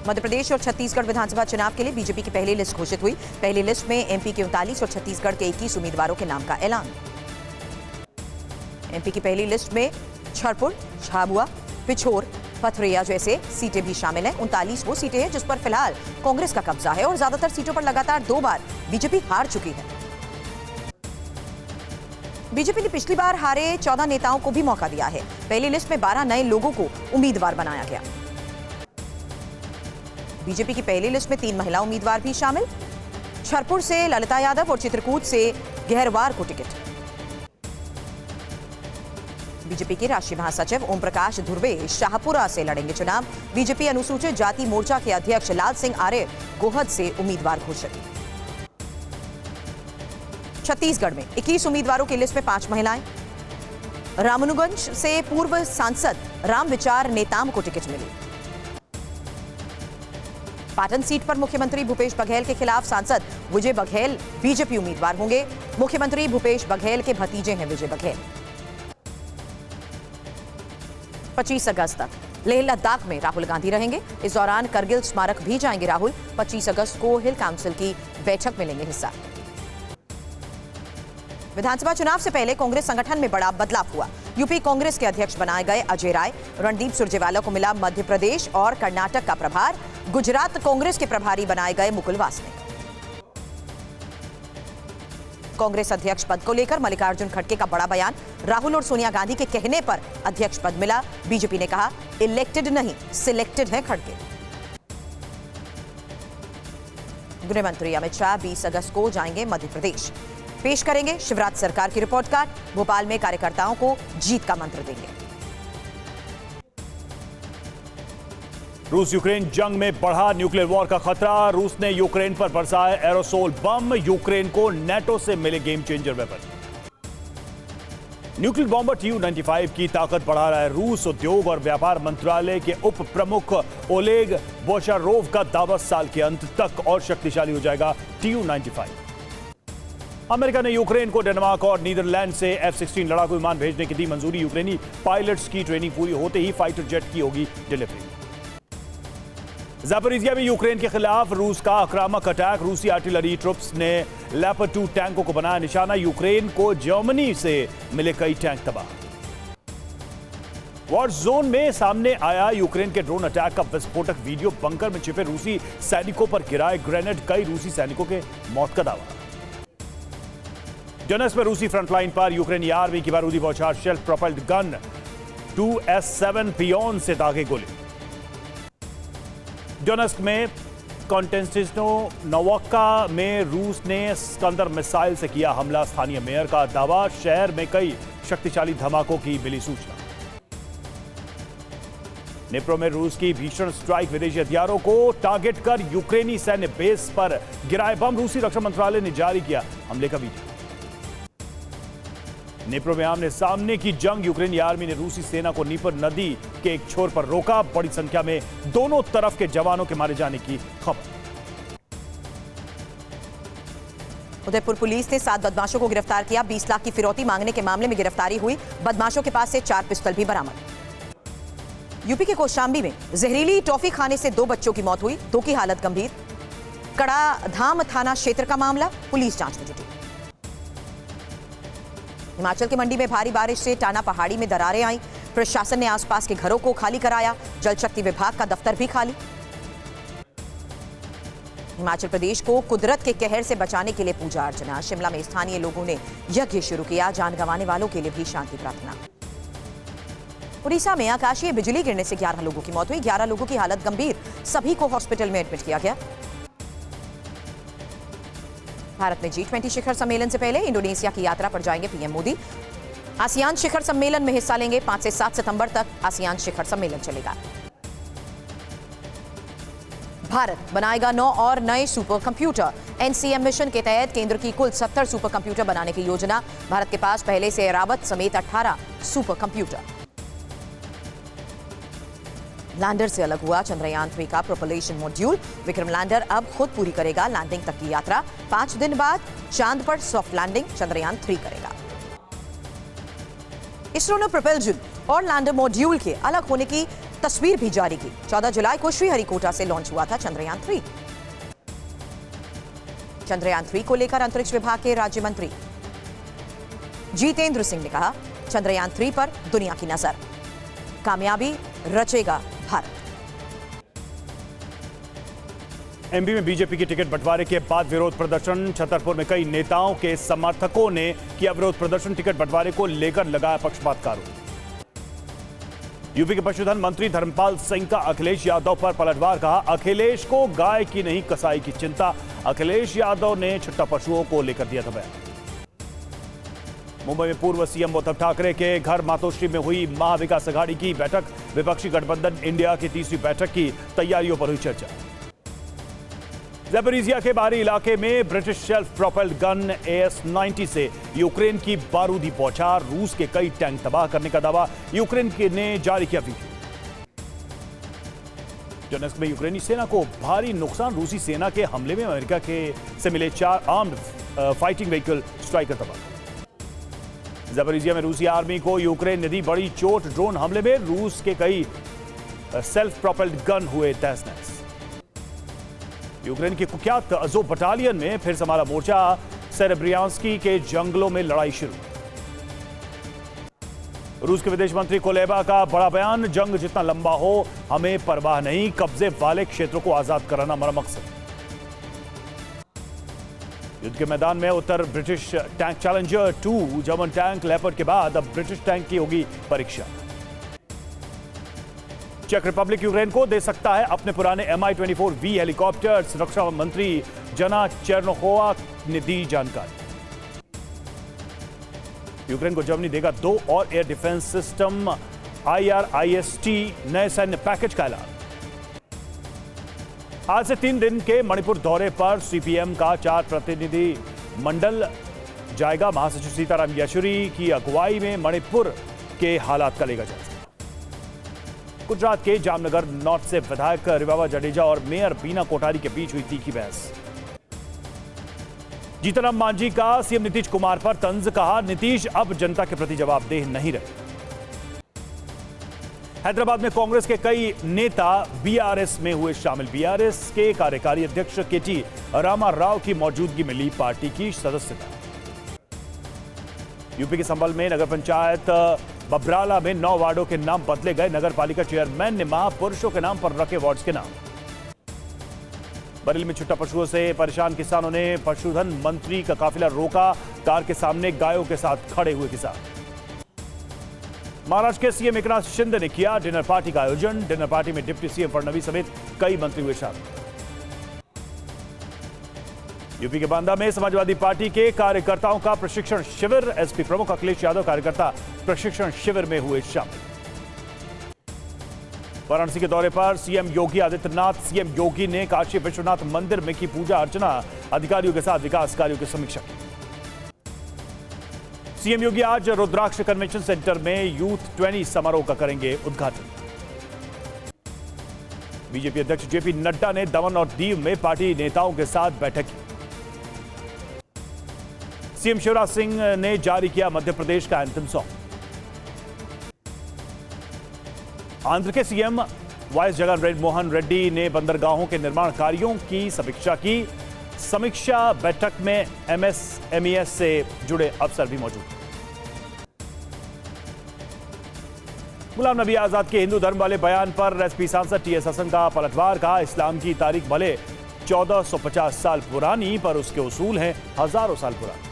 मध्य प्रदेश और छत्तीसगढ़ विधानसभा चुनाव के लिए बीजेपी की पहली लिस्ट घोषित हुई। पहली लिस्ट में एमपी के 39 और छत्तीसगढ़ के 21 उम्मीदवारों के नाम का ऐलान। एमपी की पहली लिस्ट में छरपुर, झाबुआ, पिछोर, पथरिया जैसे सीटें भी शामिल हैं। 39 वो सीटें हैं जिस पर फिलहाल कांग्रेस का कब्जा है और ज्यादातर सीटों पर लगातार 2 बार बीजेपी हार चुकी है। बीजेपी ने पिछली बार हारे 14 नेताओं को भी मौका दिया है। पहली लिस्ट में 12 नए लोगों को उम्मीदवार बनाया गया। बीजेपी की पहली लिस्ट में 3 महिला उम्मीदवार भी शामिल। छरपुर से ललिता यादव और चित्रकूट से गहरवार को टिकट। बीजेपी के राष्ट्रीय महासचिव ओम प्रकाश धुर्वे शाहपुरा से लड़ेंगे चुनाव। बीजेपी अनुसूचित जाति मोर्चा के अध्यक्ष लाल सिंह आर्य गोहद से उम्मीदवार घोषित। छत्तीसगढ़ में 21 उम्मीदवारों की लिस्ट में 5 महिलाएं। रामानुगंज से पूर्व सांसद रामविचार नेताम को टिकट मिली। पाटन सीट पर मुख्यमंत्री भूपेश बघेल के खिलाफ सांसद विजय बघेल बीजेपी उम्मीदवार होंगे। मुख्यमंत्री भूपेश बघेल के भतीजे हैं विजय बघेल। 25 अगस्त तक लेह लद्दाख में राहुल गांधी रहेंगे। इस दौरान करगिल स्मारक भी जाएंगे राहुल। 25 अगस्त को हिल काउंसिल की बैठक में लेंगे हिस्सा। विधानसभा चुनाव से पहले कांग्रेस संगठन में बड़ा बदलाव हुआ। यूपी कांग्रेस के अध्यक्ष बनाए गए अजय राय। रणदीप सुरजेवाला को मिला मध्य प्रदेश और कर्नाटक का प्रभार। गुजरात कांग्रेस के प्रभारी बनाए गए मुकुल वासनिक। कांग्रेस अध्यक्ष पद को लेकर मल्लिकार्जुन खड़गे का बड़ा बयान। राहुल और सोनिया गांधी के कहने पर अध्यक्ष पद मिला। बीजेपी ने कहा इलेक्टेड नहीं सिलेक्टेड है खड़गे। गृह मंत्री अमित शाह 20 अगस्त को जाएंगे मध्य प्रदेश। पेश करेंगे शिवराज सरकार की रिपोर्ट कार्ड। भोपाल में कार्यकर्ताओं को जीत का मंत्र देंगे। रूस यूक्रेन जंग में बढ़ा न्यूक्लियर वॉर का खतरा। रूस ने यूक्रेन पर बरसाए एरोसोल बम। यूक्रेन को नेटो से मिले game changer weapon. Nuclear bomber TU-95 की ताकत बढ़ा रहा है रूस। उद्योग और व्यापार मंत्रालय के उप प्रमुख ओलेग बोशारोव का दावा साल के अंत तक और शक्तिशाली हो जाएगा TU-95। अमेरिका ने यूक्रेन को डेनमार्क और नीदरलैंड से F-16 लड़ाकू विमान भेजने की दी मंजूरी। यूक्रेनी पायलट्स की ट्रेनिंग पूरी होते ही फाइटर जेट की होगी डिलीवरी। ज़ापोरिज़िया में यूक्रेन के खिलाफ रूस का आक्रामक अटैक। रूसी आर्टिलरी ट्रुप्स ने लेपर्ड 2 टैंकों को बनाया निशाना। यूक्रेन को जर्मनी से मिले कई टैंक तबाह। वॉर जोन में सामने आया यूक्रेन के ड्रोन अटैक का विस्फोटक वीडियो। बंकर में छिपे रूसी सैनिकों पर गिराए ग्रेनेड। कई रूसी सैनिकों के मौत का दावा। डोनेट्स्क में रूसी फ्रंटलाइन पर यूक्रेनी आर्मी की बारूदी बौछार। Self propelled gun 2S7 peon से दागे गोली। डोनेट्स्क में कॉन्स्टेंटिनोवका में रूस ने स्कंदर मिसाइल से किया हमला। स्थानीय मेयर का दावा। शहर में कई शक्तिशाली धमाकों की मिली सूचना। निप्रो में रूस की भीषण स्ट्राइक। विदेशी हथियारों को टारगेट कर यूक्रेनी सैन्य बेस पर गिराए बम। रूसी रक्षा मंत्रालय ने जारी किया हमले का वीडियो। निप्रो में आमने सामने की जंग। यूक्रेनी आर्मी ने रूसी सेना को नीपर नदी के एक छोर पर रोका। बड़ी संख्या में दोनों तरफ के जवानों के मारे जाने की खबर। उदयपुर पुलिस ने 7 बदमाशों को गिरफ्तार किया। 20 लाख की फिरौती मांगने के मामले में गिरफ्तारी हुई। बदमाशों के पास से 4 पिस्तौल भी बरामद। यूपी के कौशाम्बी में जहरीली टॉफी खाने से 2 बच्चों की मौत हुई। 2 की हालत गंभीर। कड़ाधाम थाना क्षेत्र का मामला। पुलिस जांच में जुटी। हिमाचल के मंडी में भारी बारिश से टाना पहाड़ी में दरारें आई। प्रशासन ने आसपास के घरों को खाली कराया। जल शक्ति विभाग का दफ्तर भी खाली। हिमाचल प्रदेश को कुदरत के कहर से बचाने के लिए पूजा अर्चना। शिमला में स्थानीय लोगों ने यज्ञ शुरू किया। जान गंवाने वालों के लिए भी शांति प्रार्थना। उड़ीसा में आकाशीय बिजली गिरने से 11 लोगों की मौत हुई। 11 लोगों की हालत गंभीर। सभी को हॉस्पिटल में एडमिट किया गया। भारत में G20 शिखर सम्मेलन से पहले इंडोनेशिया की यात्रा पर जाएंगे पीएम मोदी। आसियान शिखर सम्मेलन में हिस्सा लेंगे। 5 से 7 सितंबर तक आसियान शिखर सम्मेलन चलेगा। भारत बनाएगा 9 और नए सुपर कंप्यूटर। NCM मिशन के तहत केंद्र की कुल 70 सुपर कंप्यूटर बनाने की योजना। भारत के पास पहले से ऐरावत समेत 18 सुपर कंप्यूटर। लैंडर से अलग हुआ चंद्रयान 3 का प्रोपल्शन मॉड्यूल। विक्रम लैंडर अब खुद पूरी करेगा लैंडिंग तक की यात्रा। 5 दिन बाद चांद पर सॉफ्ट लैंडिंग चंद्रयान 3 करेगा। इसरो ने प्रोपल्शन और लैंडर मॉड्यूल के अलग होने की तस्वीर भी जारी की। 14 जुलाई को श्रीहरिकोटा से लॉन्च हुआ था चंद्रयान 3। चंद्रयान 3 को लेकर अंतरिक्ष विभाग के राज्य मंत्री जितेंद्र सिंह ने कहा, चंद्रयान 3 पर दुनिया की नजर, कामयाबी रचेगा भारत। एमपी में बीजेपी की टिकट बंटवारे के बाद विरोध प्रदर्शन। छतरपुर में कई नेताओं के समर्थकों ने किया विरोध प्रदर्शन। टिकट बंटवारे को लेकर लगाया पक्षपात का आरोप। यूपी के पशुधन मंत्री धर्मपाल सिंह का अखिलेश यादव पर पलटवार। कहा, अखिलेश को गाय की नहीं कसाई की चिंता। अखिलेश यादव ने छुट्टा पशुओं को लेकर दिया था बयान। मुंबई में पूर्व सीएम उद्धव ठाकरे के घर मातोश्री में हुई महाविकास अघाड़ी की बैठक। विपक्षी गठबंधन इंडिया की तीसरी बैठक की तैयारियों पर हुई चर्चा। ज़ैपोरिज़िया के बाहरी इलाके में British self propelled gun AS-90 से यूक्रेन की बारूदी बौछार। रूस के कई टैंक तबाह करने का दावा यूक्रेन ने जारी किया वीडियो। डोनेट्स्क में यूक्रेनी सेना को भारी नुकसान। रूसी सेना के हमले में अमेरिका से मिले 4 आर्म्ड फाइटिंग व्हीकल स्ट्राइकर तबाह। ज़ैपोरिज़िया में रूसी आर्मी को यूक्रेन ने दी बड़ी चोट। ड्रोन हमले में रूस के कई सेल्फ प्रोपेल्ड गन हुए तहस-नहस। यूक्रेन की कुख्यात अज़ोव बटालियन में फिर संभाला मोर्चा। सेरेब्रियांस्की के जंगलों में लड़ाई शुरू। रूस के विदेश मंत्री कोलेबा का बड़ा बयान, जंग जितना लंबा हो हमें परवाह नहीं, कब्जे वाले क्षेत्रों को आजाद कराना हमारा मकसद। युद्ध के मैदान में उत्तर British tank Challenger 2 German tank Leopard के बाद अब ब्रिटिश टैंक की होगी परीक्षा। चेक रिपब्लिक यूक्रेन को दे सकता है अपने पुराने Mi-24V हेलीकॉप्टर्स। रक्षा मंत्री जना चेर्नोखोवा ने दी जानकारी। यूक्रेन को जर्मनी देगा 2 और एयर डिफेंस सिस्टम। IRIS-T नए सैन्य पैकेज का ऐलान। आज से 3 दिन के मणिपुर दौरे पर CPM का 4 प्रतिनिधि मंडल जाएगा। महासचिव सीताराम येचुरी की अगुवाई में मणिपुर के हालात का लेगा जायजा। गुजरात के जामनगर नॉर्थ से विधायक रिवाबा जडेजा और मेयर बीना कोठारी के बीच हुई तीखी बहस। जीतनराम मांझी का सीएम नीतीश कुमार पर तंज। कहा, नीतीश अब जनता के प्रति जवाबदेह नहीं रहे। हैदराबाद में कांग्रेस के कई नेता BRS में हुए शामिल। BRS के कार्यकारी अध्यक्ष KT रामा राव की मौजूदगी में ली पार्टी की सदस्यता। यूपी के संभल में नगर पंचायत बबराला में 9 वार्डों के नाम बदले गए। नगर पालिका चेयरमैन ने महापुरुषों के नाम पर रखे वार्ड्स के नाम। बरेली में छुट्टा पशुओं से परेशान किसानों ने पशुधन मंत्री का काफिला रोका। कार के सामने गायों के साथ खड़े हुए किसान। महाराष्ट्र के सीएम एकनाथ शिंदे ने किया डिनर पार्टी का आयोजन। डिनर पार्टी में डिप्टी सीएम फडणवीस समेत कई मंत्री हुए शामिल। यूपी के बांदा में समाजवादी पार्टी के कार्यकर्ताओं का प्रशिक्षण शिविर। एसपी प्रमुख अखिलेश यादव कार्यकर्ता प्रशिक्षण शिविर में हुए शामिल। वाराणसी के दौरे पर सीएम योगी आदित्यनाथ। सीएम योगी ने काशी विश्वनाथ मंदिर में की पूजा अर्चना। अधिकारियों के साथ विकास कार्यों की समीक्षा की। सीएम योगी आज रुद्राक्ष कन्वेंशन सेंटर में यूथ 20 समारोह का करेंगे उद्घाटन। बीजेपी अध्यक्ष जेपी नड्डा ने दमन और दीव में पार्टी नेताओं के साथ बैठक की। सीएम शिवराज सिंह ने जारी किया मध्य प्रदेश का एंथम सॉन्ग। आंध्र के सीएम वाइस जगन मोहन रेड्डी ने बंदरगाहों के निर्माण कार्यों की समीक्षा की। समीक्षा बैठक में MSMES से जुड़े अफसर भी मौजूद। गुलाम नबी आजाद के हिंदू धर्म वाले बयान पर एसपी सांसद TS हसन का पलटवार। कहा, इस्लाम की तारीख भले 1450 साल पुरानी, पर उसके उसूल हैं हजारों साल पुराने।